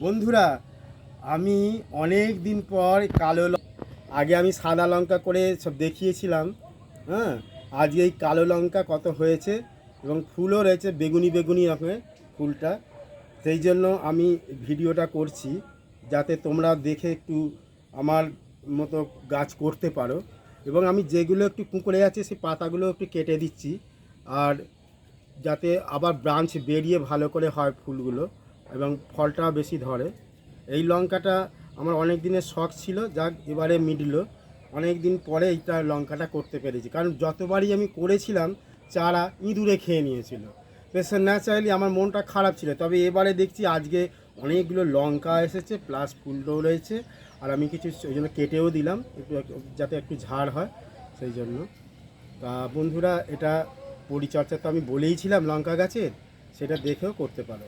বন্ধুরা, আমি অনেক দিন পর আগে আমি সাদা লঙ্কা করে সব দেখিয়েছিলাম। হ্যাঁ, আজকে এই কালো লঙ্কা কত হয়েছে এবং ফুলও রয়েছে বেগুনি বেগুনি রকমের ফুলটা। সেই জন্য আমি ভিডিওটা করছি, যাতে তোমরা দেখে একটু আমার মতো গাছ করতে পারো। এবং আমি যেগুলো একটু কুঁকড়ে আছে সেই পাতাগুলো একটু কেটে দিচ্ছি, আর যাতে আবার ব্রাঞ্চ বেরিয়ে ভালো করে হয় ফুলগুলো এবং ফলটা বেশি ধরে। এই লঙ্কাটা আমার অনেক দিনের শখ ছিল, যা এবারে মিটলো। অনেক দিন পরে এইটা লঙ্কাটা করতে পেরেছি, কারণ যতবারই আমি করেছিলাম চারা ইঁদুরে খেয়ে নিয়েছিল। বেশ ন্যাচারালি আমার মনটা খারাপ ছিল। তবে এবারে দেখছি আজকে অনেকগুলো লঙ্কা এসেছে, প্লাস ফুলটাও রয়েছে। আর আমি কিছু ওই জন্য কেটেও দিলাম একটু, যাতে একটু ঝাড় হয় সেই জন্য। তা বন্ধুরা, এটা পরিচর্যা তো আমি বলেইছিলাম লঙ্কা গাছের, সেটা দেখেও করতে পারো।